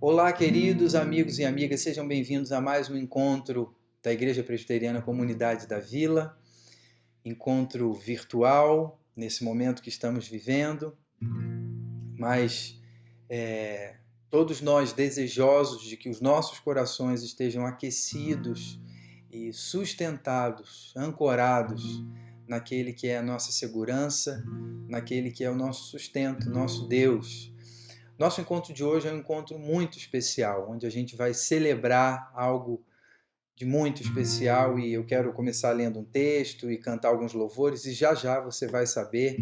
Olá, queridos amigos e amigas, sejam bem-vindos a mais um encontro da Igreja Presbiteriana Comunidade da Vila, encontro virtual, nesse momento que estamos vivendo, mas todos nós desejosos de que os nossos corações estejam aquecidos e sustentados, ancorados naquele que é a nossa segurança, naquele que é o nosso sustento, nosso Deus. Nosso encontro de hoje é um encontro muito especial, onde a gente vai celebrar algo de muito especial e eu quero começar lendo um texto e cantar alguns louvores e já já você vai saber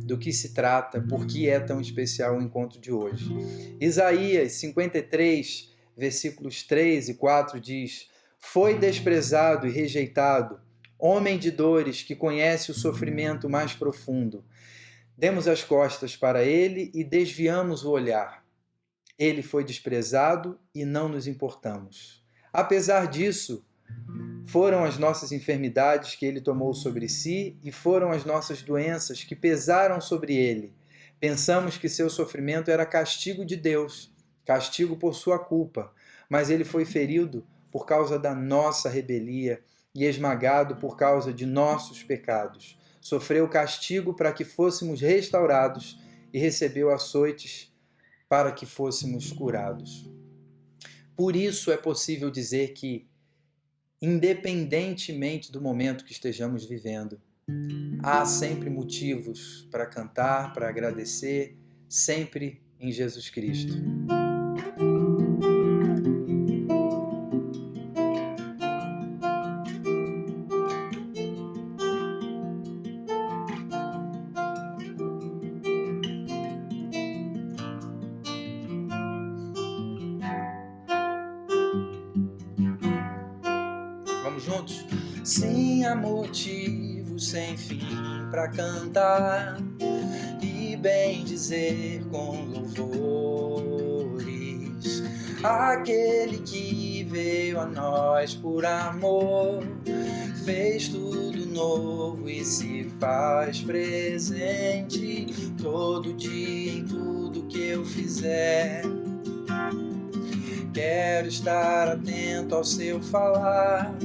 do que se trata, por que é tão especial o encontro de hoje. Isaías 53, versículos 3 e 4 diz: Foi desprezado e rejeitado, homem de dores que conhece o sofrimento mais profundo. Demos as costas para ele e desviamos o olhar. Ele foi desprezado e não nos importamos. Apesar disso, foram as nossas enfermidades que ele tomou sobre si e foram as nossas doenças que pesaram sobre ele. Pensamos que seu sofrimento era castigo de Deus, castigo por sua culpa, mas ele foi ferido por causa da nossa rebelia e esmagado por causa de nossos pecados. Sofreu castigo para que fôssemos restaurados e recebeu açoites para que fôssemos curados. Por isso é possível dizer que, independentemente do momento que estejamos vivendo, há sempre motivos para cantar, para agradecer, sempre em Jesus Cristo. Vamos juntos? Sim, há motivos sem fim para cantar e bem dizer com louvores. Aquele que veio a nós por amor, fez tudo novo e se faz presente todo dia em tudo que eu fizer. Quero estar atento ao seu falar.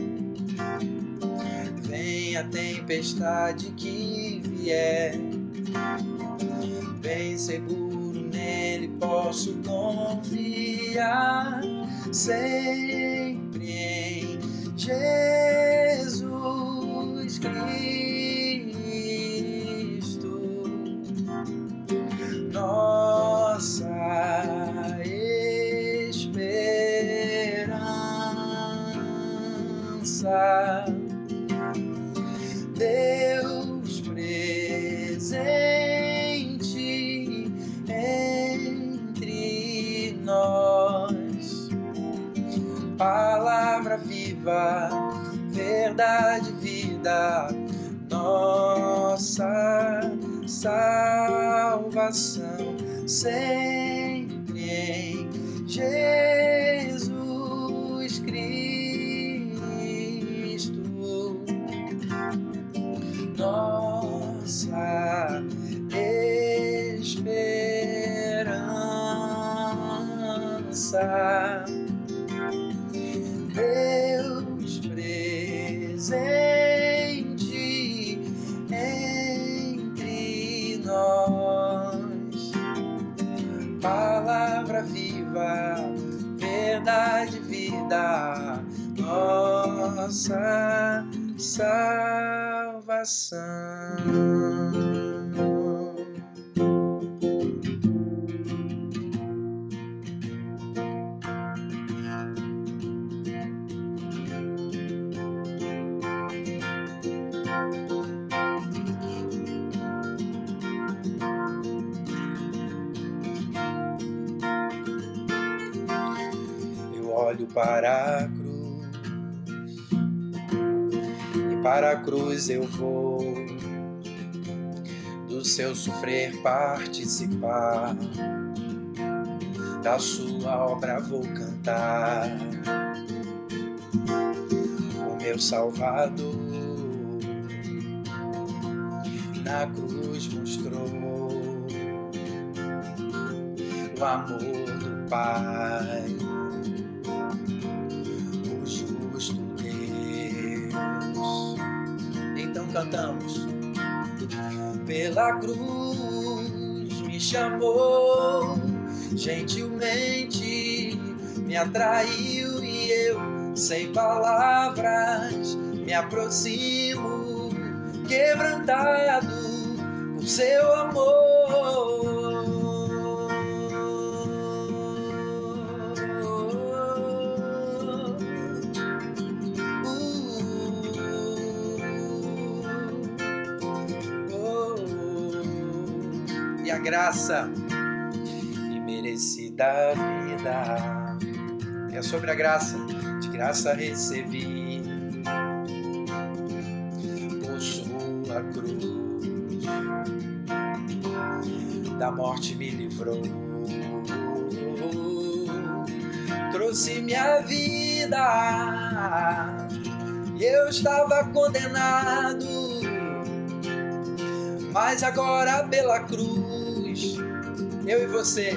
Vem a tempestade que vier, bem seguro nele posso confiar, sempre em Jesus Cristo, nossa esperança. Deus presente entre nós, palavra viva, verdade, vida, nossa salvação, sempre em Jesus Cristo, nossa esperança. Deus presente entre nós, palavra viva, verdade, vida, nossa salvação. Eu olho para a cruz e para a cruz eu vou do seu sofrer participar, da sua obra vou cantar. O meu Salvador na cruz mostrou do amor do Pai, o justo Deus. Então cantamos. Pela cruz me chamou, gentilmente me atraiu e eu, sem palavras, me aproximo, quebrantado por seu amor. E a graça imerecida vida é sobre a graça, de graça recebi por sua cruz, da morte me livrou, trouxe minha vida, eu estava condenado, mas agora pela cruz, eu e você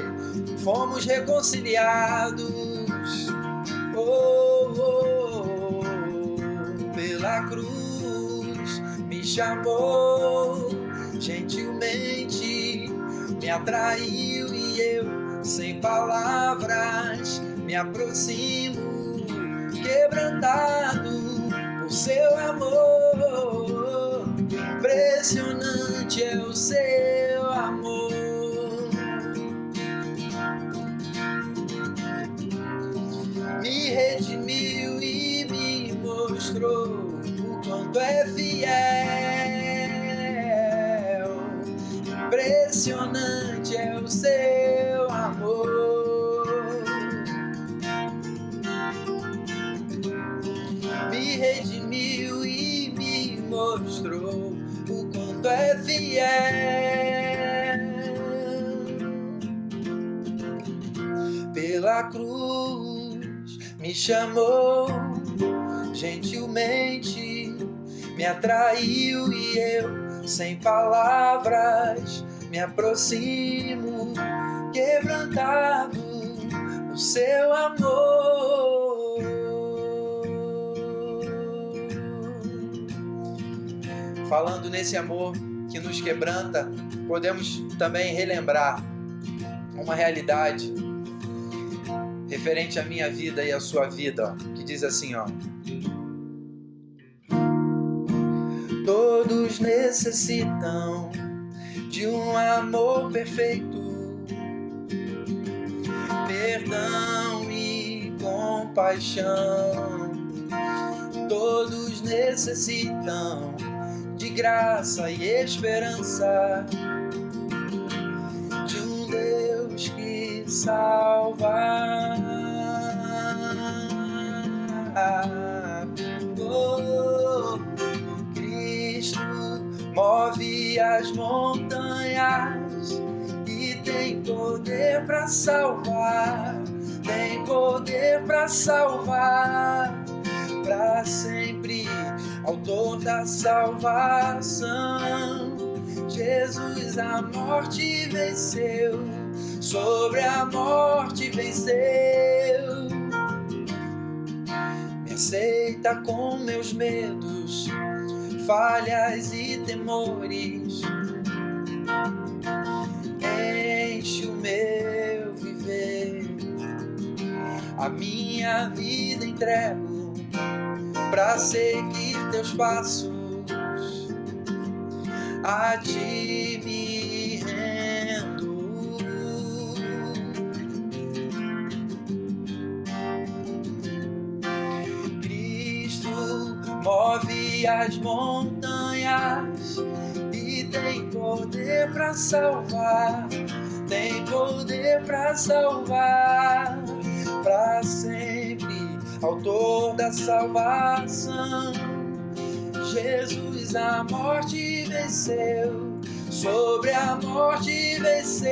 fomos reconciliados. Pela cruz me chamou, gentilmente me atraiu e eu, sem palavras, me aproximo, quebrantado por seu amor. Impressionante é o seu amor. Me redimiu e me mostrou o quanto é fiel. Impressionante é o seu amor. Me redimiu e me mostrou o quanto é fiel. Pela cruz me chamou, gentilmente me atraiu e eu, sem palavras, me aproximo, quebrantado no seu amor. Falando nesse amor que nos quebranta, podemos também relembrar uma realidade referente à minha vida e à sua vida, ó, que diz assim, ó: todos necessitam de um amor perfeito, perdão e compaixão. Todos necessitam de graça e esperança, de um Deus que salva. Oh, Cristo move as montanhas e tem poder para salvar, tem poder para salvar, para sempre, autor da salvação. Jesus a morte venceu, sobre a morte venceu. Me aceita com meus medos, falhas e temores, enche o meu viver, a minha vida entrego pra seguir teus passos, a ti me rendo. Cristo move as montanhas e tem poder pra salvar, tem poder pra salvar, pra sempre, autor da salvação. Jesus a morte venceu, sobre a morte venceu.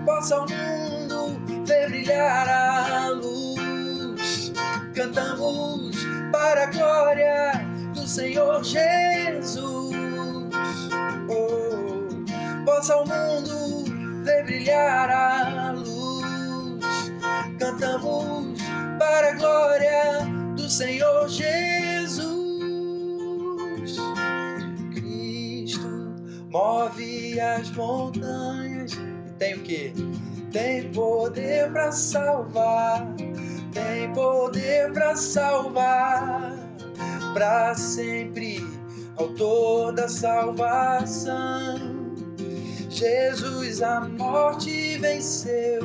Possa o mundo ver brilhar a luz, cantamos para a glória do Senhor Jesus. Oh, possa o mundo ver brilhar brilhará a luz. Cantamos para a glória do Senhor Jesus. Cristo move as montanhas e tem o quê? Tem poder para salvar, tem poder para salvar, para sempre, autor da salvação. Jesus a morte venceu,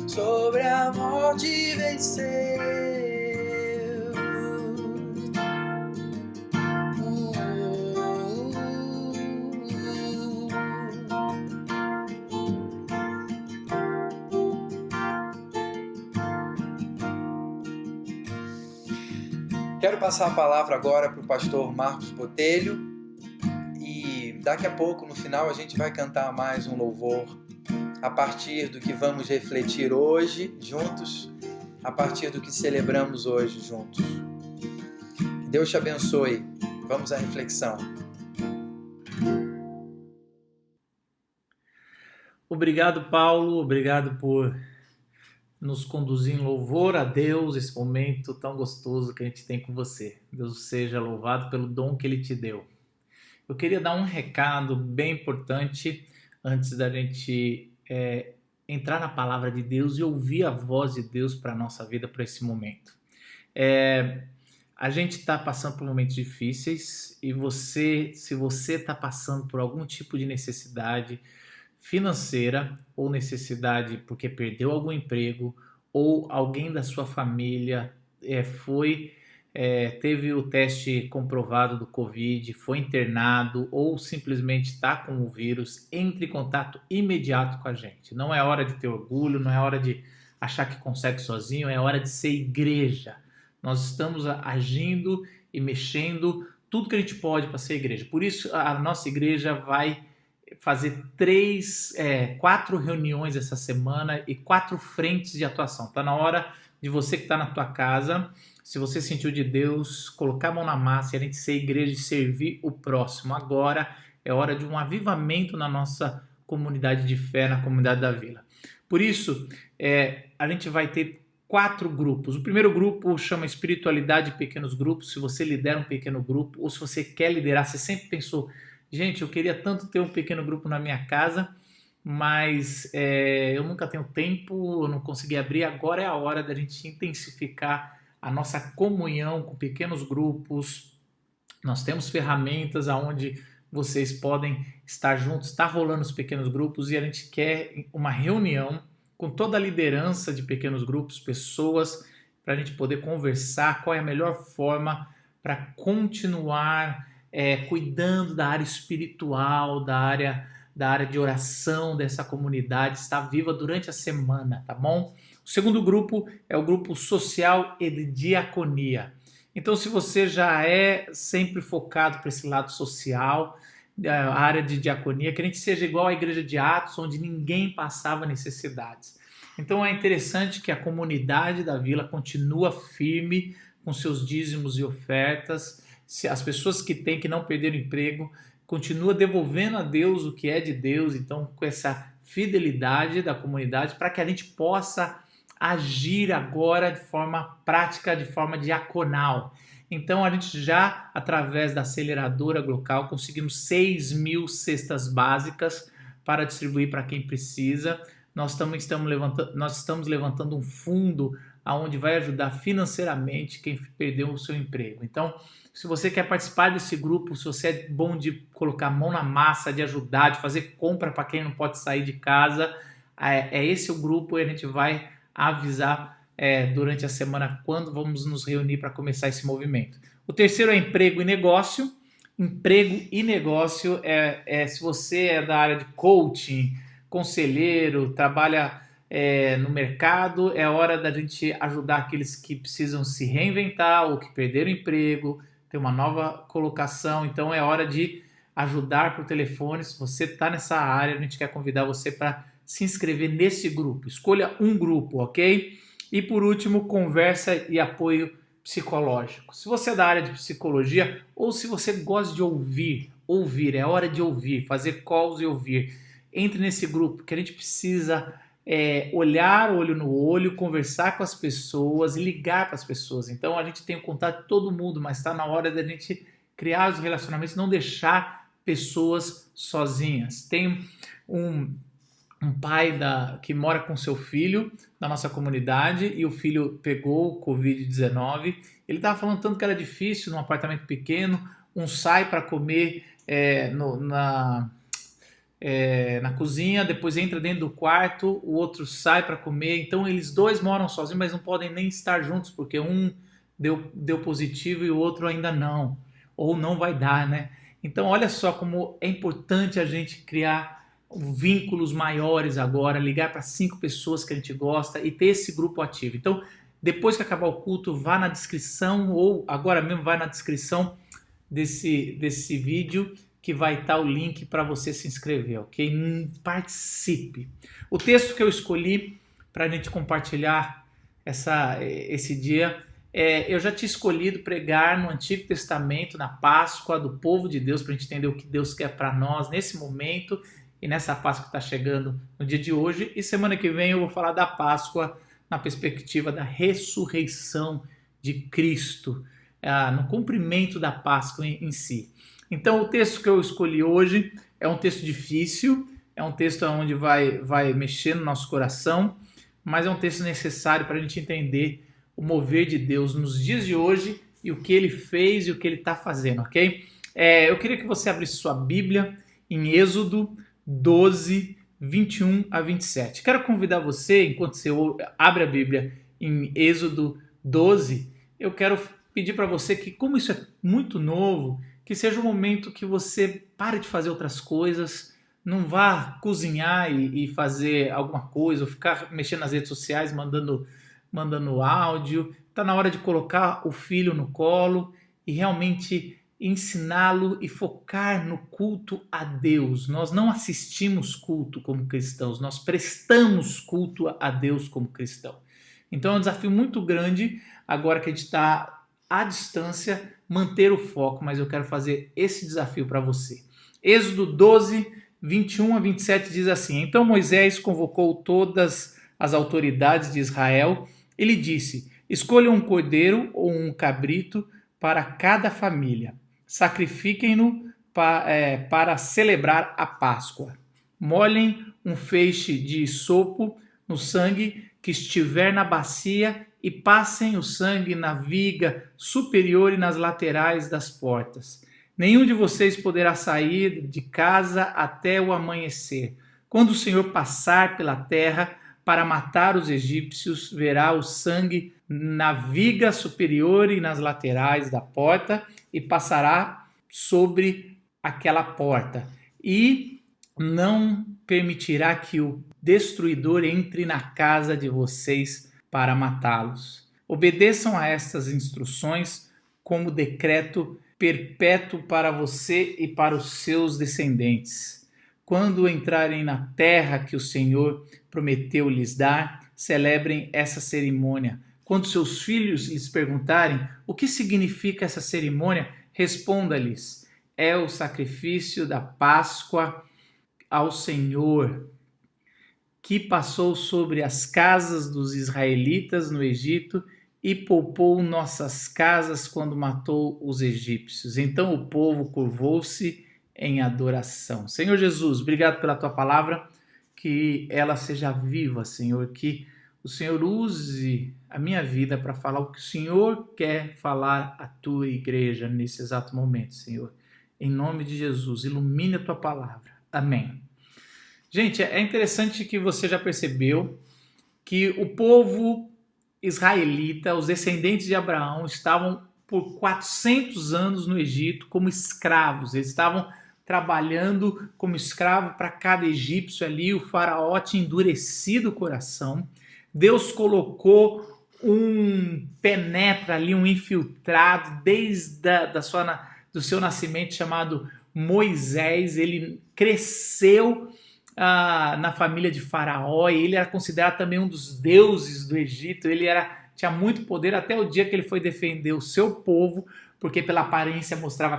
sobre a morte venceu. Quero passar a palavra agora para o pastor Marcos Botelho e daqui a pouco, no final, a gente vai cantar mais um louvor a partir do que vamos refletir hoje juntos, a partir do que celebramos hoje juntos. Que Deus te abençoe. Vamos à reflexão. Obrigado, Paulo. Obrigado por nos conduzir em louvor a Deus, esse momento tão gostoso que a gente tem com você. Deus seja louvado pelo dom que Ele te deu. Eu queria dar um recado bem importante antes da gente entrar na palavra de Deus e ouvir a voz de Deus para a nossa vida, para esse momento. A gente está passando por momentos difíceis e se você está passando por algum tipo de necessidade financeira ou necessidade porque perdeu algum emprego ou alguém da sua família teve o teste comprovado do Covid, foi internado ou simplesmente está com o vírus, entre em contato imediato com a gente. Não é hora de ter orgulho, não é hora de achar que consegue sozinho, é hora de ser igreja. Nós estamos agindo e mexendo tudo que a gente pode para ser igreja. Por isso a nossa igreja vai fazer 4 reuniões essa semana e 4 frentes de atuação. Está na hora de você que está na tua casa, se você sentiu de Deus, colocar a mão na massa e a gente ser igreja e servir o próximo. Agora é hora de um avivamento na nossa comunidade de fé, na comunidade da Vila. Por isso, a gente vai ter 4 grupos. O primeiro grupo chama Espiritualidade de Pequenos Grupos. Se você lidera um pequeno grupo ou se você quer liderar, você sempre pensou: gente, eu queria tanto ter um pequeno grupo na minha casa, mas eu nunca tenho tempo, eu não consegui abrir. Agora é a hora da gente intensificar a nossa comunhão com pequenos grupos. Nós temos ferramentas onde vocês podem estar juntos, está rolando os pequenos grupos e a gente quer uma reunião com toda a liderança de pequenos grupos, pessoas, para a gente poder conversar qual é a melhor forma para continuar cuidando da área espiritual, da área de oração dessa comunidade, está viva durante a semana, tá bom? O segundo grupo é o grupo social e de diaconia. Então, se você já é sempre focado para esse lado social, a área de diaconia, que a gente seja igual à igreja de Atos, onde ninguém passava necessidades. Então, é interessante que a comunidade da Vila continua firme com seus dízimos e ofertas. As pessoas que não perderam emprego, continua devolvendo a Deus o que é de Deus, então com essa fidelidade da comunidade, para que a gente possa agir agora de forma prática, de forma diaconal. Então a gente já, através da aceleradora local, conseguimos 6.000 cestas básicas para distribuir para quem precisa. Nós estamos levantando um fundo onde vai ajudar financeiramente quem perdeu o seu emprego. Então, se você quer participar desse grupo, se você é bom de colocar a mão na massa, de ajudar, de fazer compra para quem não pode sair de casa, esse o grupo e a gente vai avisar durante a semana quando vamos nos reunir para começar esse movimento. O terceiro é emprego e negócio. Emprego e negócio se você é da área de coaching, conselheiro, trabalha no mercado, é hora da gente ajudar aqueles que precisam se reinventar ou que perderam emprego, ter uma nova colocação. Então é hora de ajudar por telefone. Se você está nessa área, a gente quer convidar você para se inscrever nesse grupo. Escolha um grupo, ok? E por último, conversa e apoio psicológico. Se você é da área de psicologia ou se você gosta de ouvir, é hora de ouvir, fazer calls e ouvir. entre nesse grupo, que a gente precisa olhar olho no olho, conversar com as pessoas e ligar para as pessoas. Então a gente tem o contato de todo mundo, mas está na hora da gente criar os relacionamentos, não deixar pessoas sozinhas. Tem um pai que mora com seu filho na nossa comunidade e o filho pegou o Covid-19. Ele estava falando tanto que era difícil num apartamento pequeno, um sai para comer na cozinha, depois entra dentro do quarto, o outro sai para comer. Então eles dois moram sozinhos, mas não podem nem estar juntos, porque um deu positivo e o outro ainda não, ou não vai dar, né? Então olha só como é importante a gente criar vínculos maiores agora, ligar para 5 pessoas que a gente gosta e ter esse grupo ativo. Então depois que acabar o culto, vá na descrição, ou agora mesmo vai na descrição desse vídeo, que vai estar o link para você se inscrever, ok? Participe. O texto que eu escolhi para a gente compartilhar esse dia, eu já tinha escolhido pregar no Antigo Testamento, na Páscoa do povo de Deus, para a gente entender o que Deus quer para nós nesse momento e nessa Páscoa que está chegando no dia de hoje. E semana que vem eu vou falar da Páscoa na perspectiva da ressurreição de Cristo, no cumprimento da Páscoa em si. Então o texto que eu escolhi hoje é um texto difícil, é um texto onde vai mexer no nosso coração, mas é um texto necessário para a gente entender o mover de Deus nos dias de hoje e o que Ele fez e o que Ele está fazendo, ok? Eu queria que você abrisse sua Bíblia em Êxodo 12, 21 a 27. Quero convidar você, enquanto você abre a Bíblia em Êxodo 12, eu quero pedir para você que, como isso é muito novo, que seja um momento que você pare de fazer outras coisas, não vá cozinhar e fazer alguma coisa, ou ficar mexendo nas redes sociais, mandando áudio. Está na hora de colocar o filho no colo e realmente ensiná-lo e focar no culto a Deus. Nós não assistimos culto como cristãos, nós prestamos culto a Deus como cristão. Então é um desafio muito grande, agora que a gente está à distância, manter o foco, mas eu quero fazer esse desafio para você. Êxodo 12, 21 a 27 diz assim: Então Moisés convocou todas as autoridades de Israel. Ele disse: Escolham um cordeiro ou um cabrito para cada família. Sacrifiquem-no para celebrar a Páscoa. Molhem um feixe de sopo no sangue que estiver na bacia e passem o sangue na viga superior e nas laterais das portas. Nenhum de vocês poderá sair de casa até o amanhecer. Quando o Senhor passar pela terra para matar os egípcios, verá o sangue na viga superior e nas laterais da porta e passará sobre aquela porta. E não permitirá que o destruidor entre na casa de vocês para matá-los. Obedeçam a estas instruções como decreto perpétuo para você e para os seus descendentes. Quando entrarem na terra que o Senhor prometeu lhes dar, celebrem essa cerimônia. Quando seus filhos lhes perguntarem o que significa essa cerimônia, responda-lhes: é o sacrifício da Páscoa ao Senhor, que passou sobre as casas dos israelitas no Egito e poupou nossas casas quando matou os egípcios. Então o povo curvou-se em adoração. Senhor Jesus, obrigado pela tua palavra, que ela seja viva, Senhor, que o Senhor use a minha vida para falar o que o Senhor quer falar à tua igreja nesse exato momento, Senhor. Em nome de Jesus, ilumine a tua palavra. Amém. Gente, é interessante que você já percebeu que o povo israelita, os descendentes de Abraão, estavam por 400 anos no Egito como escravos. Eles estavam trabalhando como escravo para cada egípcio ali. O faraó tinha endurecido o coração. Deus colocou um penetra ali, um infiltrado desde do seu nascimento, chamado Moisés. Ele cresceu na família de Faraó, e ele era considerado também um dos deuses do Egito. Ele tinha muito poder até o dia que ele foi defender o seu povo, porque pela aparência mostrava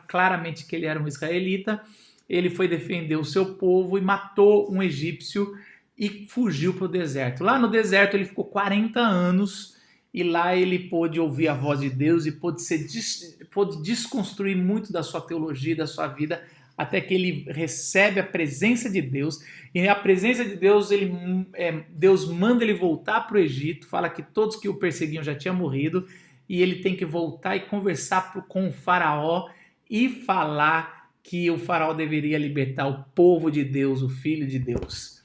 claramente que ele era um israelita. ele foi defender o seu povo e matou um egípcio e fugiu para o deserto. Lá no deserto ele ficou 40 anos e lá ele pôde ouvir a voz de Deus e pôde desconstruir muito da sua teologia, da sua vida, até que ele recebe a presença de Deus. E a presença de Deus, Deus manda ele voltar para o Egito, fala que todos que o perseguiam já tinham morrido, e ele tem que voltar e conversar com o faraó e falar que o faraó deveria libertar o povo de Deus, o filho de Deus.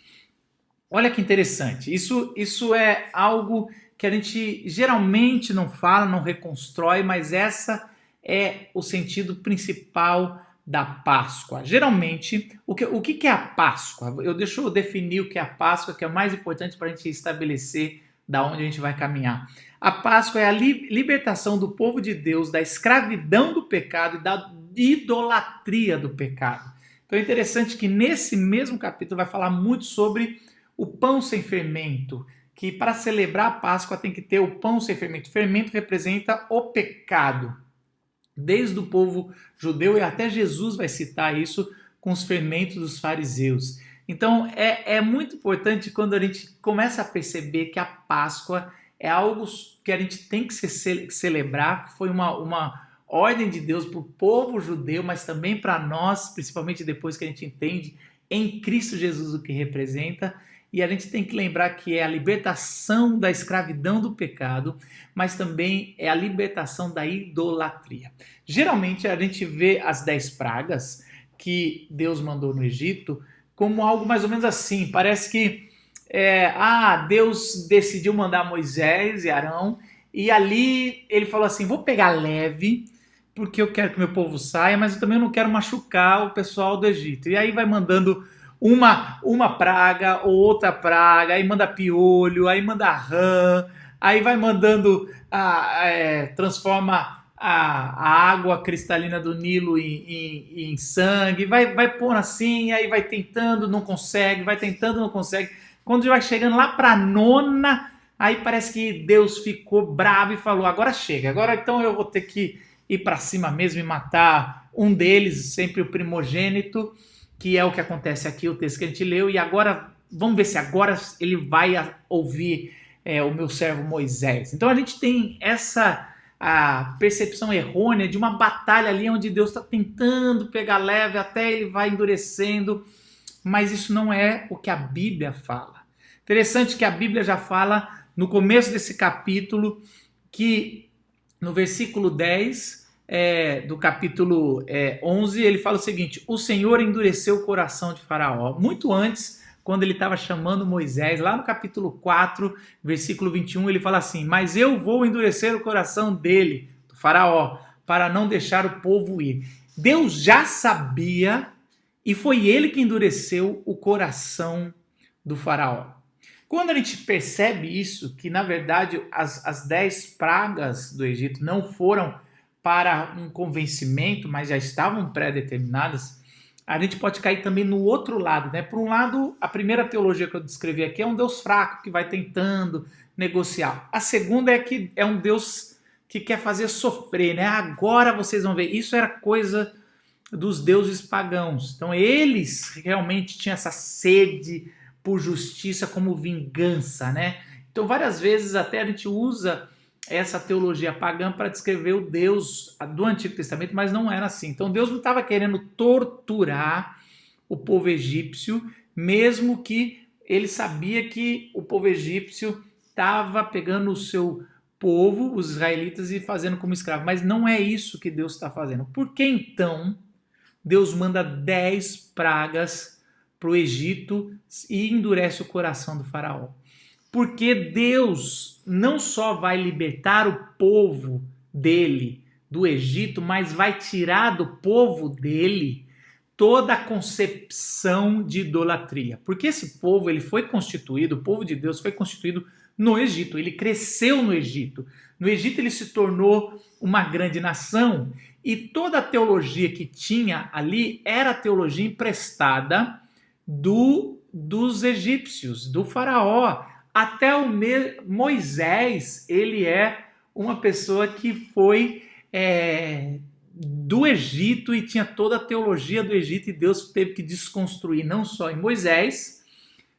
Olha que interessante, isso é algo que a gente geralmente não fala, não reconstrói, mas essa é o sentido principal da Páscoa. Geralmente, o que é a Páscoa? Deixa eu definir o que é a Páscoa, que é o mais importante para a gente estabelecer da onde a gente vai caminhar. A Páscoa é a libertação do povo de Deus da escravidão do pecado e da idolatria do pecado. Então é interessante que nesse mesmo capítulo vai falar muito sobre o pão sem fermento, que para celebrar a Páscoa tem que ter o pão sem fermento. O fermento representa o pecado. Desde o povo judeu e até Jesus vai citar isso com os fermentos dos fariseus. Então é muito importante quando a gente começa a perceber que a Páscoa é algo que a gente tem que celebrar, que foi uma ordem de Deus para o povo judeu, mas também para nós, principalmente depois que a gente entende em Cristo Jesus o que representa. E a gente tem que lembrar que é a libertação da escravidão do pecado, mas também é a libertação da idolatria. Geralmente a gente vê as 10 pragas que Deus mandou no Egito como algo mais ou menos assim. Parece que Deus decidiu mandar Moisés e Arão e ali ele falou assim, vou pegar leve porque eu quero que meu povo saia, mas eu também não quero machucar o pessoal do Egito. E aí vai mandando uma praga, outra praga, aí manda piolho, aí manda rã, aí vai mandando, transforma a água cristalina do Nilo em sangue, vai pondo assim, aí vai tentando, não consegue, vai tentando, não consegue. Quando vai chegando lá para a 9ª, aí parece que Deus ficou bravo e falou, agora chega, agora então eu vou ter que ir para cima mesmo e matar um deles, sempre o primogênito, que é o que acontece aqui, o texto que a gente leu, e agora, vamos ver se agora ele vai ouvir o meu servo Moisés. Então a gente tem a percepção errônea de uma batalha ali onde Deus está tentando pegar leve, até ele vai endurecendo, mas isso não é o que a Bíblia fala. Interessante que a Bíblia já fala, no começo desse capítulo, que no versículo 10... do capítulo 11, ele fala o seguinte, o Senhor endureceu o coração de Faraó, muito antes, quando ele estava chamando Moisés, lá no capítulo 4, versículo 21, ele fala assim, mas eu vou endurecer o coração dele, do Faraó, para não deixar o povo ir. Deus já sabia e foi ele que endureceu o coração do Faraó. Quando a gente percebe isso, que na verdade as 10 pragas do Egito não foram para um convencimento, mas já estavam pré-determinadas, a gente pode cair também no outro lado, né? Por um lado, a primeira teologia que eu descrevi aqui é um Deus fraco que vai tentando negociar. A segunda é que é um Deus que quer fazer sofrer, né? Agora vocês vão ver. Isso era coisa dos deuses pagãos. Então eles realmente tinham essa sede por justiça como vingança, né? Então várias vezes até a gente usa essa teologia pagã para descrever o Deus do Antigo Testamento, mas não era assim. Então Deus não estava querendo torturar o povo egípcio, mesmo que ele sabia que o povo egípcio estava pegando o seu povo, os israelitas, e fazendo como escravo. Mas não é isso que Deus está fazendo. Por que então Deus manda 10 pragas para o Egito e endurece o coração do faraó? Porque Deus não só vai libertar o povo dele do Egito, mas vai tirar do povo dele toda a concepção de idolatria. Porque esse povo, ele foi constituído, o povo de Deus foi constituído no Egito, ele cresceu no Egito. No Egito ele se tornou uma grande nação e toda a teologia que tinha ali era a teologia emprestada dos egípcios, do faraó. Até o Moisés, ele é uma pessoa que foi do Egito e tinha toda a teologia do Egito, e Deus teve que desconstruir não só em Moisés,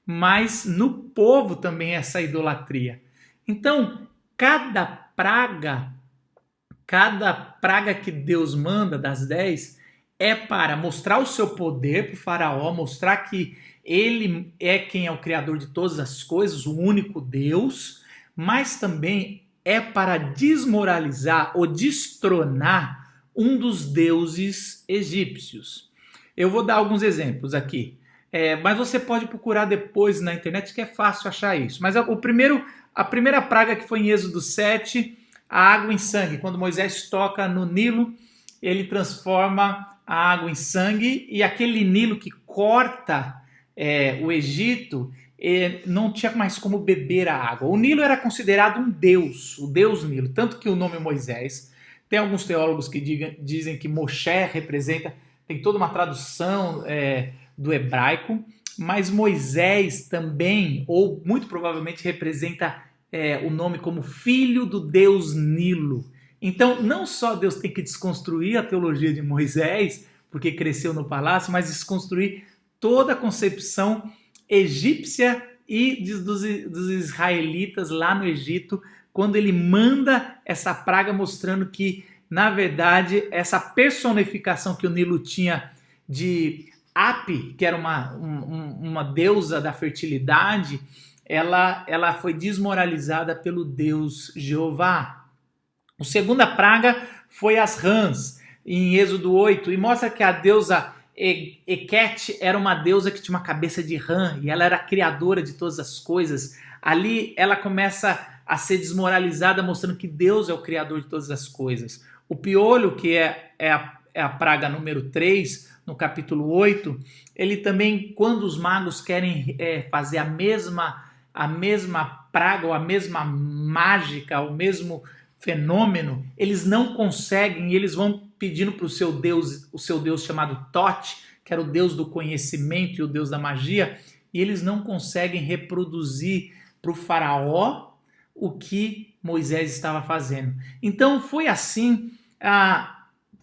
mas no povo também essa idolatria. Então, cada praga que Deus manda das 10 é para mostrar o seu poder para o faraó, mostrar que ele é quem é o criador de todas as coisas, o único Deus, mas também é para desmoralizar ou destronar um dos deuses egípcios. Eu vou dar alguns exemplos aqui, mas você pode procurar depois na internet, que é fácil achar isso. Mas a primeira praga que foi em Êxodo 7, a água em sangue. Quando Moisés toca no Nilo, ele transforma a água em sangue, e aquele Nilo que corta o Egito, não tinha mais como beber a água. O Nilo era considerado um deus, o deus Nilo, tanto que o nome Moisés, tem alguns teólogos que dizem que Moshe representa, tem toda uma tradução do hebraico, mas Moisés também, ou muito provavelmente representa o nome como filho do deus Nilo. Então, não só Deus tem que desconstruir a teologia de Moisés, porque cresceu no palácio, mas desconstruir toda a concepção egípcia e dos israelitas lá no Egito, quando ele manda essa praga mostrando que, na verdade, essa personificação que o Nilo tinha de Hapi, que era uma deusa da fertilidade, ela foi desmoralizada pelo Deus Jeová. A segunda praga foi as rãs, em Êxodo 8, e mostra que a deusa Eket era uma deusa que tinha uma cabeça de rã, e ela era a criadora de todas as coisas. Ali ela começa a ser desmoralizada, mostrando que Deus é o criador de todas as coisas. O piolho, que é a praga número 3, no capítulo 8, ele também, quando os magos querem fazer a mesma praga, ou a mesma mágica, o mesmo fenômeno, eles não conseguem, e eles vão pedindo para o seu Deus chamado Tote, que era o Deus do conhecimento e o Deus da magia, e eles não conseguem reproduzir para o faraó o que Moisés estava fazendo. Então foi assim,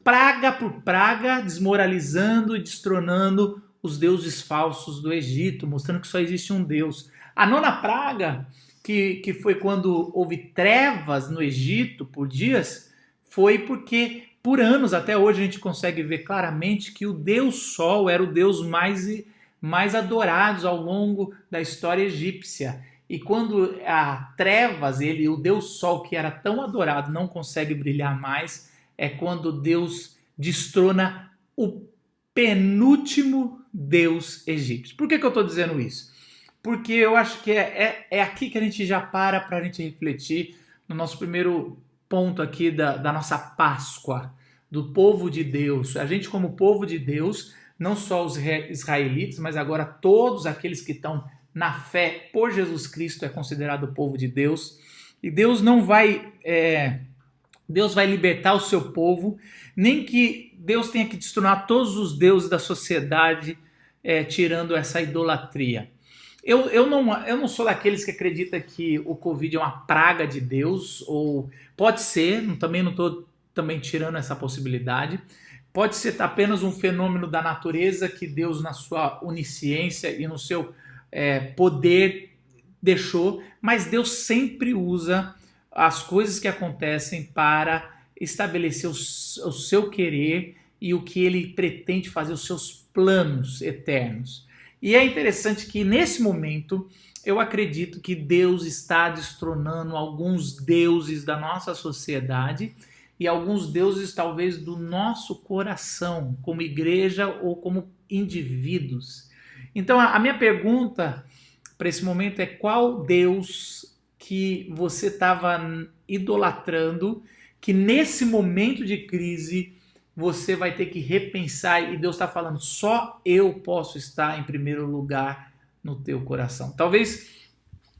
praga por praga, desmoralizando e destronando os deuses falsos do Egito, mostrando que só existe um Deus. A nona praga, que foi quando houve trevas no Egito por dias, foi porque por anos, até hoje a gente consegue ver claramente que o Deus Sol era o Deus mais adorado ao longo da história egípcia. E quando há trevas, o Deus Sol, que era tão adorado, não consegue brilhar mais, é quando Deus destrona o penúltimo Deus egípcio. Por que eu estou dizendo isso? Porque eu acho que é aqui que a gente já para a gente refletir no nosso primeiro ponto aqui da nossa Páscoa, do povo de Deus. A gente, como povo de Deus, não só os israelitas, mas agora todos aqueles que estão na fé por Jesus Cristo é considerado povo de Deus. E Deus não vai... Deus vai libertar o seu povo, nem que Deus tenha que destronar todos os deuses da sociedade, tirando essa idolatria. Eu não sou daqueles que acredita que o Covid é uma praga de Deus, ou pode ser, também não estou tirando essa possibilidade, pode ser apenas um fenômeno da natureza que Deus, na sua onisciência e no seu poder, deixou, mas Deus sempre usa as coisas que acontecem para estabelecer o seu querer e o que ele pretende fazer, os seus planos eternos. E é interessante que nesse momento eu acredito que Deus está destronando alguns deuses da nossa sociedade e alguns deuses talvez do nosso coração, como igreja ou como indivíduos. Então a minha pergunta para esse momento é: qual Deus que você estava idolatrando, que nesse momento de crise você vai ter que repensar, e Deus está falando, só eu posso estar em primeiro lugar no teu coração. Talvez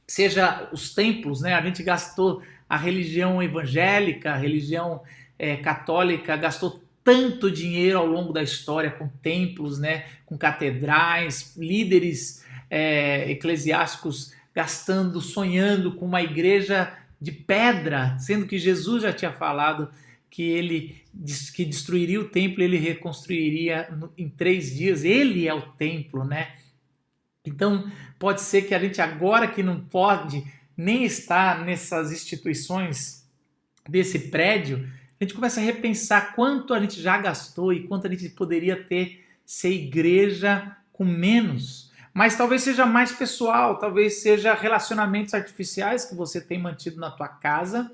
seja os templos, né? A gente gastou, a religião evangélica, a religião católica gastou tanto dinheiro ao longo da história com templos, né? Com catedrais, líderes eclesiásticos gastando, sonhando com uma igreja de pedra, sendo que Jesus já tinha falado que destruiria o templo, ele reconstruiria em 3 dias. Ele é o templo, né? Então, pode ser que a gente agora que não pode nem estar nessas instituições desse prédio, a gente começa a repensar quanto a gente já gastou e quanto a gente poderia ser igreja com menos. Mas talvez seja mais pessoal, talvez seja relacionamentos artificiais que você tem mantido na tua casa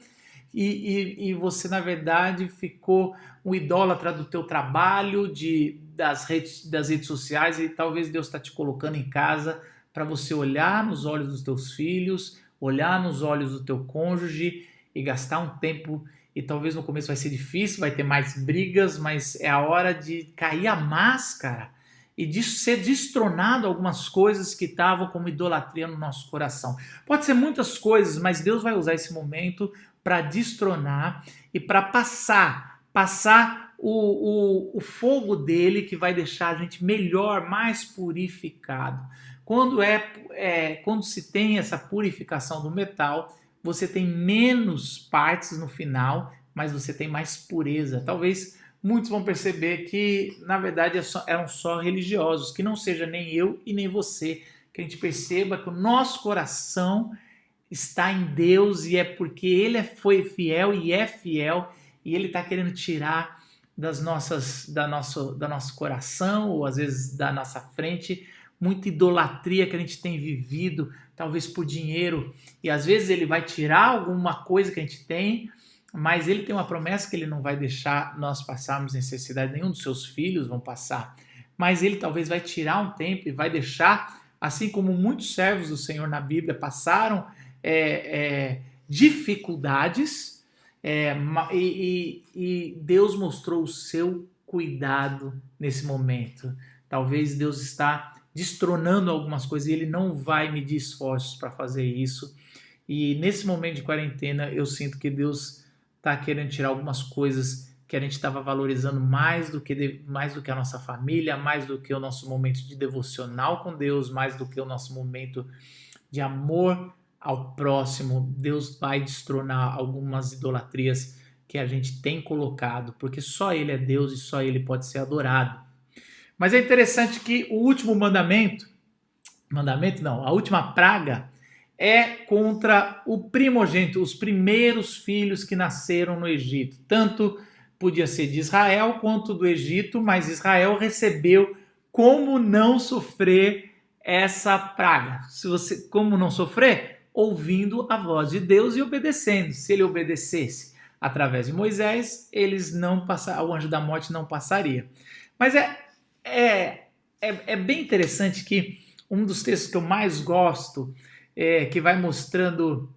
e você, na verdade, ficou um idólatra do teu trabalho, das redes sociais, e talvez Deus está te colocando em casa para você olhar nos olhos dos teus filhos, olhar nos olhos do teu cônjuge e gastar um tempo. E talvez no começo vai ser difícil, vai ter mais brigas, mas é a hora de cair a máscara e de ser destronado algumas coisas que estavam como idolatria no nosso coração. Pode ser muitas coisas, mas Deus vai usar esse momento para destronar e para passar o fogo dele, que vai deixar a gente melhor, mais purificado. Quando se tem essa purificação do metal, você tem menos partes no final, mas você tem mais pureza. Talvez muitos vão perceber que, na verdade, eram só religiosos, que não seja nem eu e nem você, que a gente perceba que o nosso coração está em Deus, e é porque Ele foi fiel e é fiel, e Ele está querendo tirar do nosso coração, ou às vezes da nossa frente, muita idolatria que a gente tem vivido, talvez por dinheiro, e às vezes Ele vai tirar alguma coisa que a gente tem, mas Ele tem uma promessa que Ele não vai deixar nós passarmos necessidade, nenhum dos seus filhos vão passar, mas Ele talvez vai tirar um tempo e vai deixar, assim como muitos servos do Senhor na Bíblia passaram dificuldades, e Deus mostrou o seu cuidado nesse momento. Talvez Deus está destronando algumas coisas e Ele não vai medir esforços para fazer isso. E nesse momento de quarentena eu sinto que Deus está querendo tirar algumas coisas que a gente estava valorizando mais do que a nossa família, mais do que o nosso momento de devocional com Deus, mais do que o nosso momento de amor ao próximo. Deus vai destronar algumas idolatrias que a gente tem colocado, porque só Ele é Deus e só Ele pode ser adorado. Mas é interessante que o último a última praga é contra o primogênito, os primeiros filhos que nasceram no Egito. Tanto podia ser de Israel quanto do Egito, mas Israel recebeu como não sofrer essa praga. Como não sofrer? Ouvindo a voz de Deus e obedecendo. Se ele obedecesse através de Moisés, o anjo da morte não passaria. Mas é bem interessante que um dos textos que eu mais gosto, que vai mostrando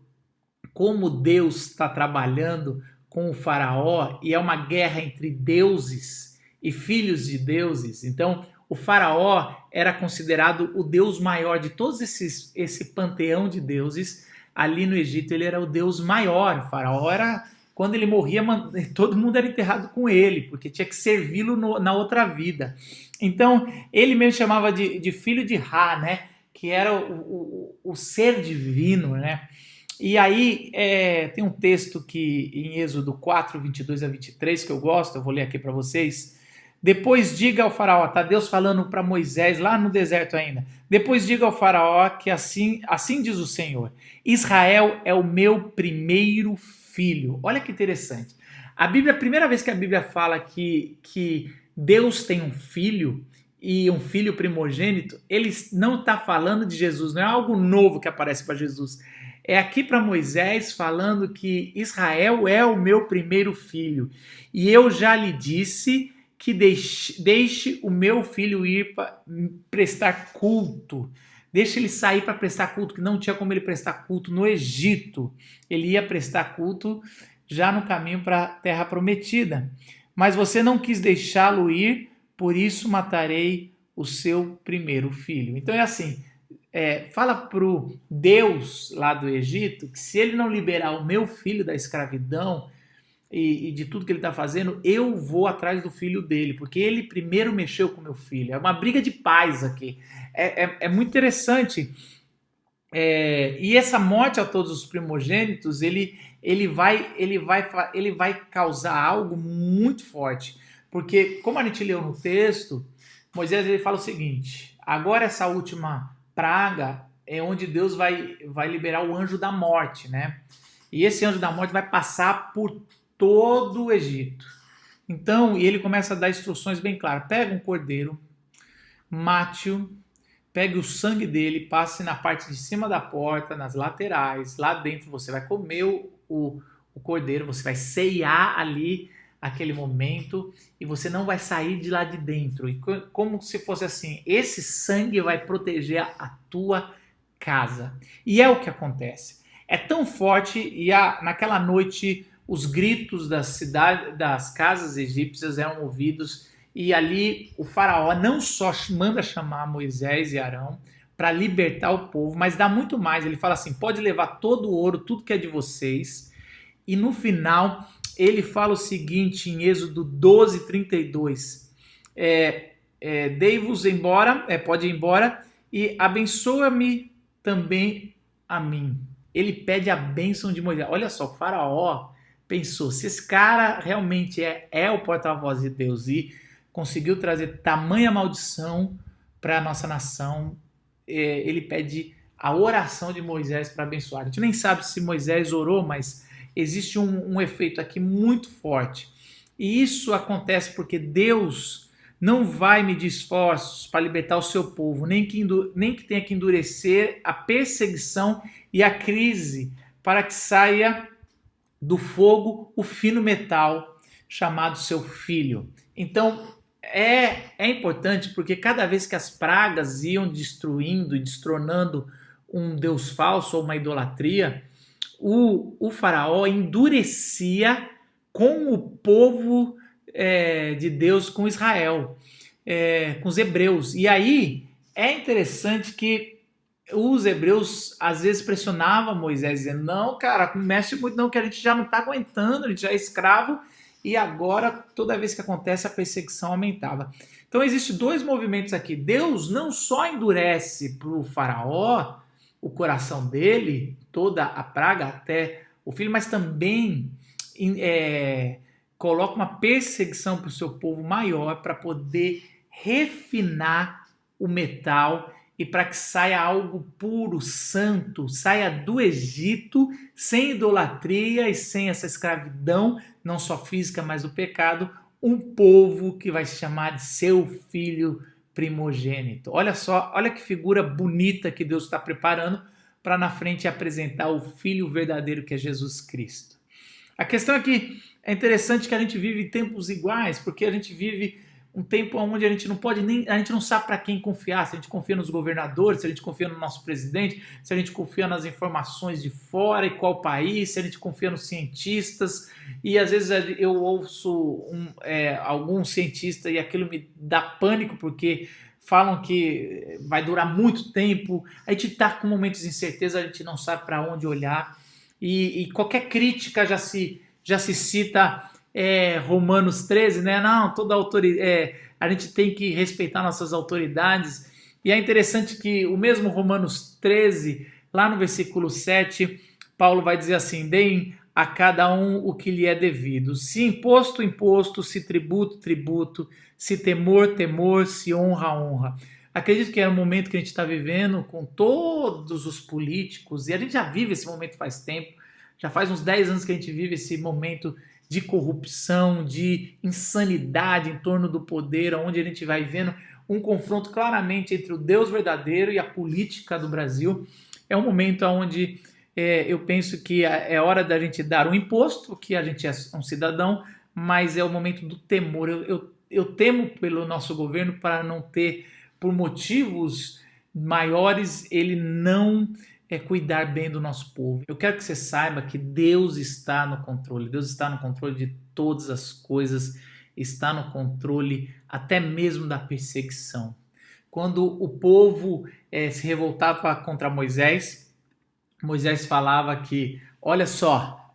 como Deus está trabalhando com o faraó, e é uma guerra entre deuses e filhos de deuses. Então, o faraó era considerado o deus maior de todos esse panteão de deuses. Ali no Egito ele era o deus maior. O faraó quando ele morria, todo mundo era enterrado com ele, porque tinha que servi-lo na outra vida. Então ele mesmo chamava de filho de Ra, né? Que era o ser divino, né? E aí tem um texto que em Êxodo 4, 22 a 23, que eu gosto, eu vou ler aqui para vocês. Depois diga ao faraó, tá Deus falando para Moisés lá no deserto ainda. Depois diga ao faraó que assim diz o Senhor: Israel é o meu primeiro filho. Olha que interessante. A primeira vez que a Bíblia fala que Deus tem um filho, e um filho primogênito, ele não está falando de Jesus, não é algo novo que aparece para Jesus. É aqui para Moisés falando que Israel é o meu primeiro filho. E eu já lhe disse que deixe o meu filho ir para prestar culto. Deixe ele sair para prestar culto, que não tinha como ele prestar culto no Egito. Ele ia prestar culto já no caminho para a terra prometida. Mas você não quis deixá-lo ir, por isso matarei o seu primeiro filho. Então é assim, fala para o Deus lá do Egito que se ele não liberar o meu filho da escravidão e de tudo que ele está fazendo, eu vou atrás do filho dele, porque ele primeiro mexeu com o meu filho. É uma briga de pais aqui. É muito interessante E essa morte a todos os primogênitos, ele vai causar algo muito forte. Porque, como a gente leu no texto, Moisés ele fala o seguinte: agora essa última praga é onde Deus vai liberar o anjo da morte, né? E esse anjo da morte vai passar por todo o Egito. Então, e ele começa a dar instruções bem claras. Pega um cordeiro, mate-o, pegue o sangue dele, passe na parte de cima da porta, nas laterais. Lá dentro você vai comer o cordeiro, você vai ceiar ali aquele momento e você não vai sair de lá de dentro. E como se fosse assim, esse sangue vai proteger a tua casa. E é o que acontece. É tão forte e naquela noite os gritos das casas egípcias eram ouvidos e ali o faraó não só manda chamar Moisés e Arão para libertar o povo, mas dá muito mais. Ele fala assim: pode levar todo o ouro, tudo que é de vocês. E no final ele fala o seguinte em Êxodo 12:32: dei-vos embora, pode ir embora, e abençoa-me também a mim. Ele pede a bênção de Moisés. Olha só, o faraó pensou: se esse cara realmente é o porta-voz de Deus e conseguiu trazer tamanha maldição para a nossa nação, ele pede a oração de Moisés para abençoar. A gente nem sabe se Moisés orou, mas existe um efeito aqui muito forte. E isso acontece porque Deus não vai medir esforços para libertar o seu povo, nem que tenha que endurecer a perseguição e a crise para que saia do fogo o fino metal chamado seu filho. Então é importante porque cada vez que as pragas iam destruindo e destronando um deus falso ou uma idolatria, o faraó endurecia com o povo de Deus, com Israel, com os hebreus. E aí é interessante que os hebreus às vezes pressionavam Moisés, dizendo: não, cara, não mexe muito não, que a gente já não está aguentando, a gente já é escravo, e agora toda vez que acontece a perseguição aumentava. Então existem dois movimentos aqui. Deus não só endurece para o faraó o coração dele, toda a praga até o filho, mas também coloca uma perseguição para o seu povo maior para poder refinar o metal e para que saia algo puro, santo, saia do Egito sem idolatria e sem essa escravidão, não só física, mas do pecado, um povo que vai se chamar de seu filho primogênito. Olha só, olha que figura bonita que Deus está preparando para na frente apresentar o filho verdadeiro que é Jesus Cristo. A questão é que é interessante que a gente vive tempos iguais, porque a gente vive um tempo onde a gente não pode nem, a gente não sabe para quem confiar, se a gente confia nos governadores, se a gente confia no nosso presidente, se a gente confia nas informações de fora e qual país, se a gente confia nos cientistas. E às vezes eu ouço algum cientista e aquilo me dá pânico porque falam que vai durar muito tempo. A gente está com momentos de incerteza, a gente não sabe para onde olhar e qualquer crítica já se cita Romanos 13, né? Não, toda autoridade, a gente tem que respeitar nossas autoridades. E é interessante que o mesmo Romanos 13, lá no versículo 7, Paulo vai dizer assim: deem a cada um o que lhe é devido. Se imposto, imposto, se tributo, tributo, se temor, temor, se honra, honra. Acredito que é um momento que a gente está vivendo com todos os políticos, e a gente já vive esse momento faz tempo, já faz uns 10 anos que a gente vive esse momento de corrupção, de insanidade em torno do poder, onde a gente vai vendo um confronto claramente entre o Deus verdadeiro e a política do Brasil. É um momento onde eu penso que é hora da gente dar um imposto, que a gente é um cidadão, mas é o momento do temor. Eu temo pelo nosso governo para não ter, por motivos maiores, ele não cuidar bem do nosso povo. Eu quero que você saiba que Deus está no controle. Deus está no controle de todas as coisas, está no controle até mesmo da perseguição. Quando o povo se revoltava contra Moisés, Moisés falava que, olha só,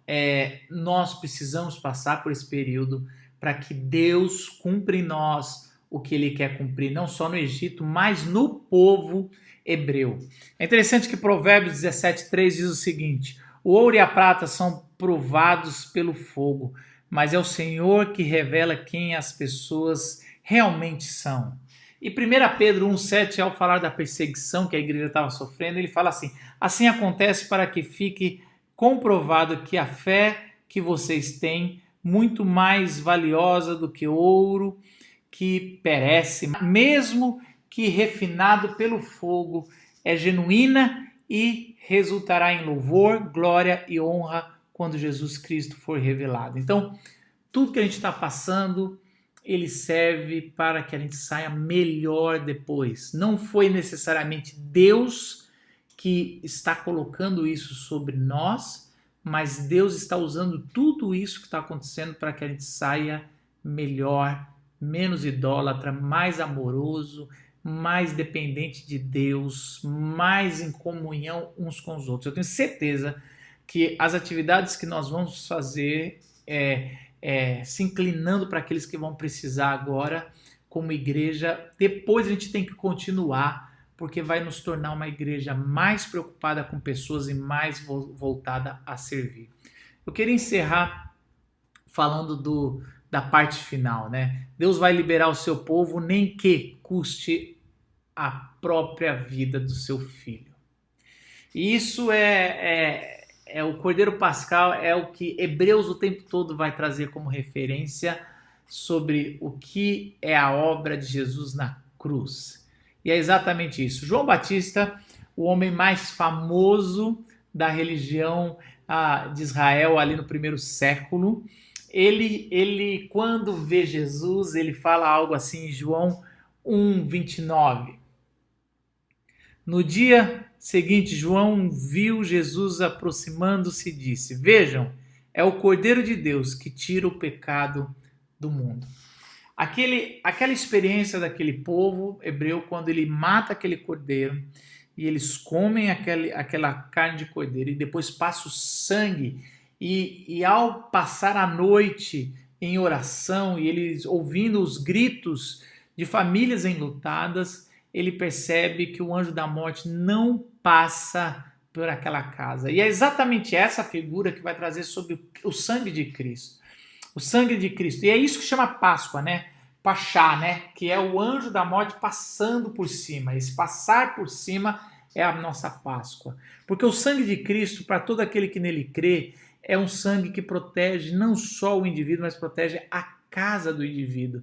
nós precisamos passar por esse período para que Deus cumpra em nós o que Ele quer cumprir, não só no Egito, mas no povo hebreu. É interessante que Provérbios 17:3 diz o seguinte: o ouro e a prata são provados pelo fogo, mas é o Senhor que revela quem as pessoas realmente são. E 1 Pedro 1,7, ao falar da perseguição que a igreja estava sofrendo, ele fala assim: assim acontece para que fique comprovado que a fé que vocês têm, muito mais valiosa do que ouro que perece, mesmo que refinado pelo fogo, é genuína e resultará em louvor, glória e honra quando Jesus Cristo for revelado. Então, tudo que a gente está passando, ele serve para que a gente saia melhor depois. Não foi necessariamente Deus que está colocando isso sobre nós, mas Deus está usando tudo isso que está acontecendo para que a gente saia melhor, menos idólatra, mais amoroso, mais dependente de Deus, mais em comunhão uns com os outros. Eu tenho certeza que as atividades que nós vamos fazer se inclinando para aqueles que vão precisar agora como igreja, depois a gente tem que continuar, porque vai nos tornar uma igreja mais preocupada com pessoas e mais voltada a servir. Eu queria encerrar falando da parte final, né? Deus vai liberar o seu povo nem que custe a própria vida do seu filho. E isso é o Cordeiro Pascal, é o que Hebreus o tempo todo vai trazer como referência sobre o que é a obra de Jesus na cruz. E é exatamente isso. João Batista, o homem mais famoso da religião de Israel ali no primeiro século, ele quando vê Jesus, ele fala algo assim em João 1:29. No dia seguinte, João viu Jesus aproximando-se e disse: vejam, é o Cordeiro de Deus que tira o pecado do mundo. Aquela experiência daquele povo hebreu, quando ele mata aquele cordeiro e eles comem aquela carne de cordeiro e depois passa o sangue, e ao passar a noite em oração e eles ouvindo os gritos de famílias enlutadas, ele percebe que o anjo da morte não passa por aquela casa. E é exatamente essa figura que vai trazer sobre o sangue de Cristo. O sangue de Cristo. E é isso que chama Páscoa, né? Pachá, né? Que é o anjo da morte passando por cima. Esse passar por cima é a nossa Páscoa. Porque o sangue de Cristo, para todo aquele que nele crê, é um sangue que protege não só o indivíduo, mas protege a casa do indivíduo.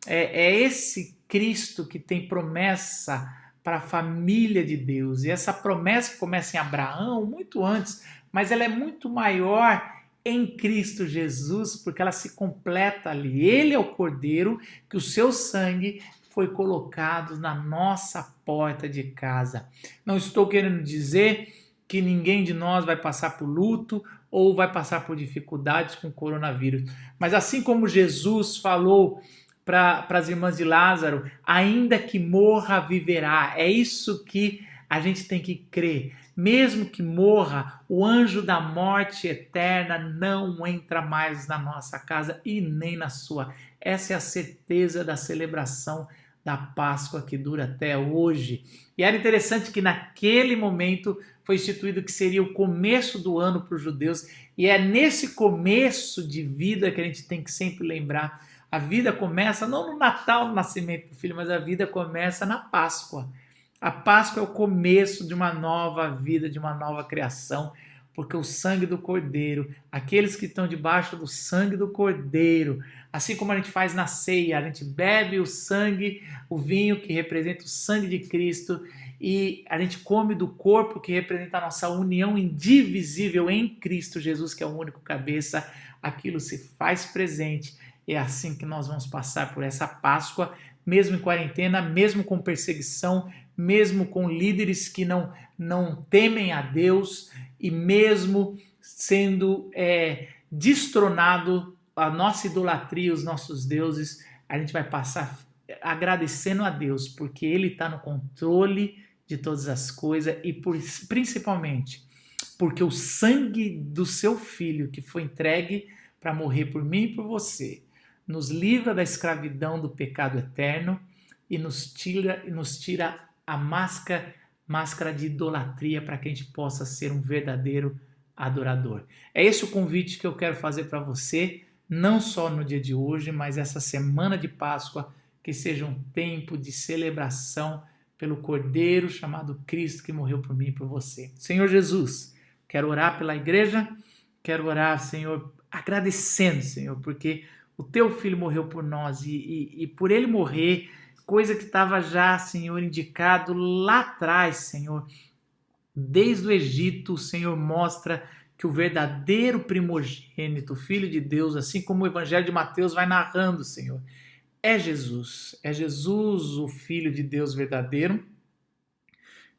É esse Cristo que tem promessa para a família de Deus. E essa promessa que começa em Abraão, muito antes, mas ela é muito maior em Cristo Jesus, porque ela se completa ali. Ele é o Cordeiro, que o seu sangue foi colocado na nossa porta de casa. Não estou querendo dizer que ninguém de nós vai passar por luto ou vai passar por dificuldades com o coronavírus. Mas assim como Jesus falou para as irmãs de Lázaro, ainda que morra, viverá. É isso que a gente tem que crer. Mesmo que morra, o anjo da morte eterna não entra mais na nossa casa e nem na sua. Essa é a certeza da celebração da Páscoa que dura até hoje. E era interessante que naquele momento foi instituído que seria o começo do ano para os judeus. E é nesse começo de vida que a gente tem que sempre lembrar. A vida começa não no Natal, no nascimento do filho, mas a vida começa na Páscoa. A Páscoa é o começo de uma nova vida, de uma nova criação, porque o sangue do Cordeiro, aqueles que estão debaixo do sangue do Cordeiro, assim como a gente faz na ceia, a gente bebe o sangue, o vinho que representa o sangue de Cristo, e a gente come do corpo que representa a nossa união indivisível em Cristo Jesus, que é o único cabeça, aquilo se faz presente. É assim que nós vamos passar por essa Páscoa, mesmo em quarentena, mesmo com perseguição, mesmo com líderes que não temem a Deus e mesmo sendo destronado a nossa idolatria, os nossos deuses, a gente vai passar agradecendo a Deus, porque Ele está no controle de todas as coisas e principalmente porque o sangue do seu Filho que foi entregue para morrer por mim e por você, nos livra da escravidão do pecado eterno e nos tira a máscara máscara de idolatria, para que a gente possa ser um verdadeiro adorador. É esse o convite que eu quero fazer para você, não só no dia de hoje, mas essa semana de Páscoa, que seja um tempo de celebração pelo Cordeiro chamado Cristo, que morreu por mim e por você. Senhor Jesus, quero orar pela igreja, quero orar, Senhor, agradecendo, Senhor, porque o teu filho morreu por nós e por ele morrer, coisa que estava já, Senhor, indicado lá atrás, Senhor, desde o Egito, o Senhor mostra que o verdadeiro primogênito, Filho de Deus, assim como o Evangelho de Mateus vai narrando, Senhor, é Jesus. É Jesus, o Filho de Deus verdadeiro,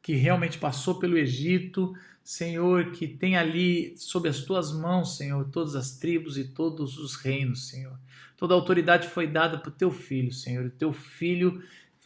que realmente passou pelo Egito, Senhor, que tem ali sob as tuas mãos, Senhor, todas as tribos e todos os reinos, Senhor. Toda a autoridade foi dada para o teu filho, Senhor. O teu filho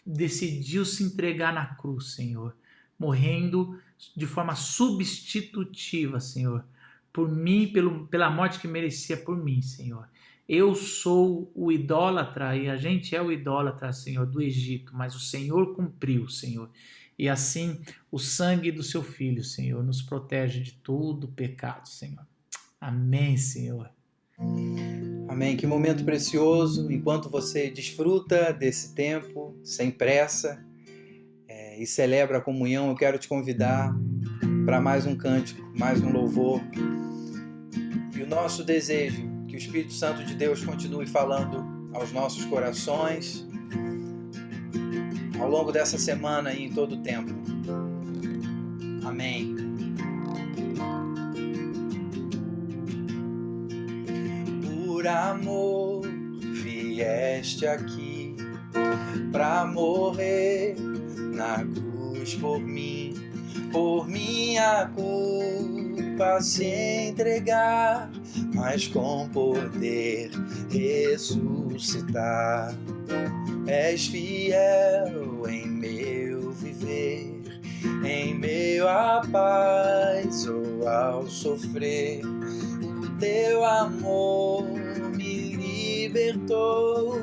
decidiu se entregar na cruz, Senhor, morrendo de forma substitutiva, Senhor, por mim, pela morte que merecia por mim, Senhor. Eu sou o idólatra e a gente é o idólatra, Senhor, do Egito, mas o Senhor cumpriu, Senhor. E assim, o sangue do seu Filho, Senhor, nos protege de todo pecado, Senhor. Amém, Senhor. Amém. Que momento precioso. Enquanto você desfruta desse tempo, sem pressa, e celebra a comunhão, eu quero te convidar para mais um cântico, mais um louvor. E o nosso desejo, que o Espírito Santo de Deus continue falando aos nossos corações, ao longo dessa semana e em todo o tempo. Amém. Por amor vieste aqui pra morrer na cruz por mim, por minha culpa se entregar, mas com poder ressuscitar. És fiel em meu viver, em meio à paz ou ao sofrer. Teu amor me libertou,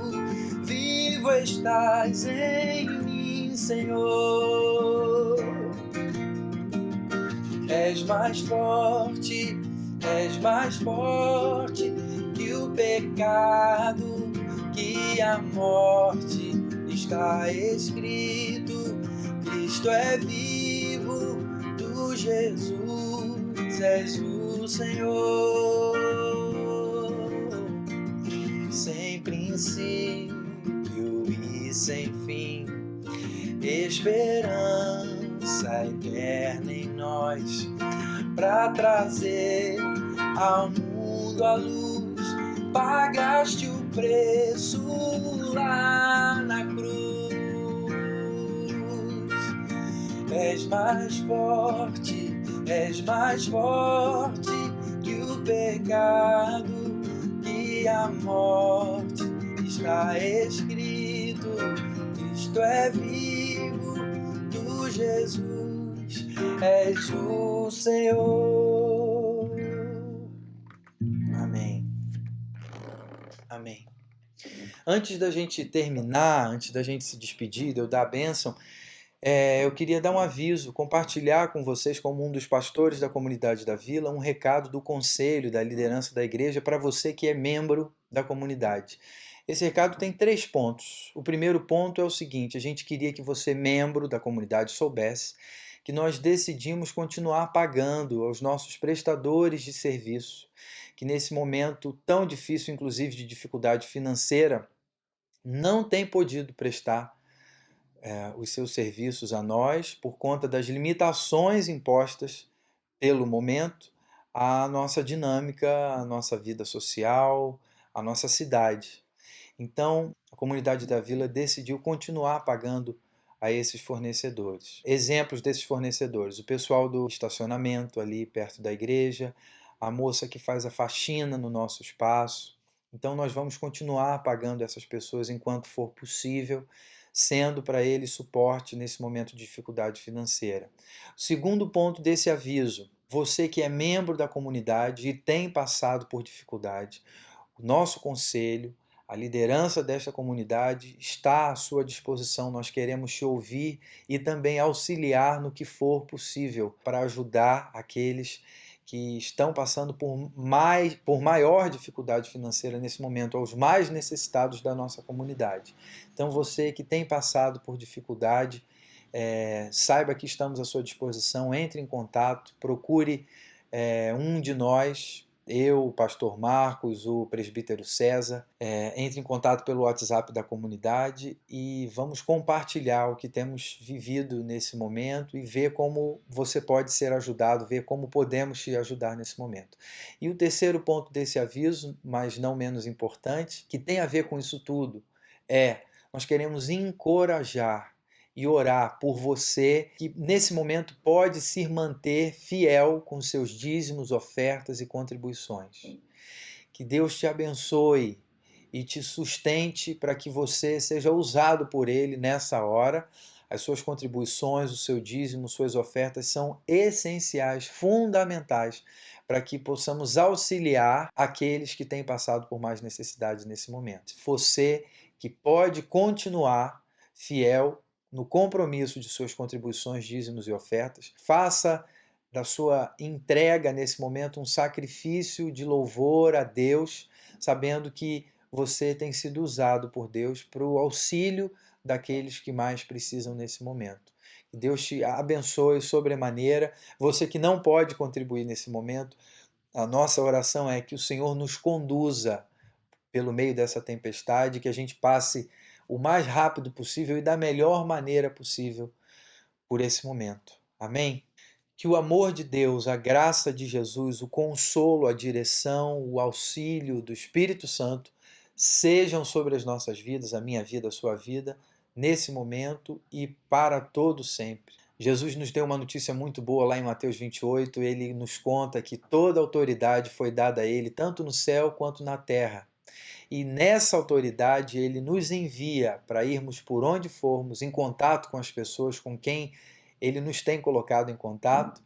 vivo estás em mim, Senhor. És mais forte que o pecado, que a morte. Está escrito, Cristo é vivo, tu Jesus és o Senhor. Sem princípio e sem fim, esperança eterna em nós, para trazer ao mundo a luz. Pagaste o preço lá na cruz. És mais forte que o pecado, que a morte. Está escrito, Cristo é vivo, tu Jesus és o Senhor. Amém. Amém. Antes da gente terminar, antes da gente se despedir, de eu dar a bênção, eu queria dar um aviso, compartilhar com vocês, como um dos pastores da comunidade da Vila, um recado do conselho, da liderança da igreja, para você que é membro da comunidade. Esse recado tem 3 pontos. O primeiro ponto é o seguinte: a gente queria que você, membro da comunidade, soubesse que nós decidimos continuar pagando aos nossos prestadores de serviço, que nesse momento tão difícil, inclusive de dificuldade financeira, não tem podido prestar os seus serviços a nós por conta das limitações impostas pelo momento à nossa dinâmica, à nossa vida social, à nossa cidade. Então, a comunidade da Vila decidiu continuar pagando a esses fornecedores. Exemplos desses fornecedores: o pessoal do estacionamento ali perto da igreja, a moça que faz a faxina no nosso espaço. Então nós vamos continuar pagando essas pessoas enquanto for possível, sendo para eles suporte nesse momento de dificuldade financeira. O segundo ponto desse aviso: você que é membro da comunidade e tem passado por dificuldade, o nosso conselho, A liderança desta comunidade está à sua disposição. Nós queremos te ouvir e também auxiliar no que for possível para ajudar aqueles que estão passando por maior dificuldade financeira nesse momento, aos mais necessitados da nossa comunidade. Então, você que tem passado por dificuldade, saiba que estamos à sua disposição, entre em contato, procure um de nós, eu, o pastor Marcos, o presbítero César, entre em contato pelo WhatsApp da comunidade e vamos compartilhar o que temos vivido nesse momento e ver como você pode ser ajudado, ver como podemos te ajudar nesse momento. E o terceiro ponto desse aviso, mas não menos importante, que tem a ver com isso tudo, nós queremos encorajar e orar por você que nesse momento pode se manter fiel com seus dízimos, ofertas e contribuições. Que Deus te abençoe e te sustente para que você seja usado por Ele nessa hora. As suas contribuições, o seu dízimo, suas ofertas são essenciais, fundamentais, para que possamos auxiliar aqueles que têm passado por mais necessidade nesse momento. Você que pode continuar fiel no compromisso de suas contribuições, dízimos e ofertas, faça da sua entrega nesse momento um sacrifício de louvor a Deus, sabendo que você tem sido usado por Deus para o auxílio daqueles que mais precisam nesse momento. Que Deus te abençoe sobremaneira. Você que não pode contribuir nesse momento, a nossa oração é que o Senhor nos conduza pelo meio dessa tempestade, que a gente passe o mais rápido possível e da melhor maneira possível por esse momento. Amém? Que o amor de Deus, a graça de Jesus, o consolo, a direção, o auxílio do Espírito Santo sejam sobre as nossas vidas, a minha vida, a sua vida, nesse momento e para todo sempre. Jesus nos deu uma notícia muito boa lá em Mateus 28, ele nos conta que toda autoridade foi dada a ele, tanto no céu quanto na terra. E nessa autoridade ele nos envia para irmos por onde formos, em contato com as pessoas com quem ele nos tem colocado em contato,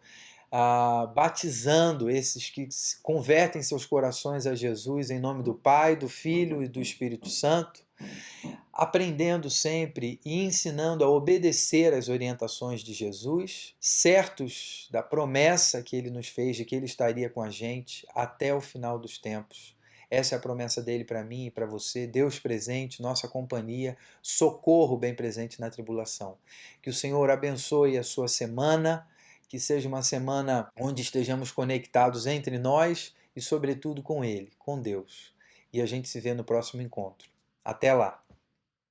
batizando esses que convertem seus corações a Jesus em nome do Pai, do Filho e do Espírito Santo, aprendendo sempre e ensinando a obedecer às orientações de Jesus, certos da promessa que ele nos fez de que ele estaria com a gente até o final dos tempos. Essa é a promessa dele para mim e para você, Deus presente, nossa companhia, socorro bem presente na tribulação. Que o Senhor abençoe a sua semana, que seja uma semana onde estejamos conectados entre nós e, sobretudo, com Ele, com Deus. E a gente se vê no próximo encontro. Até lá!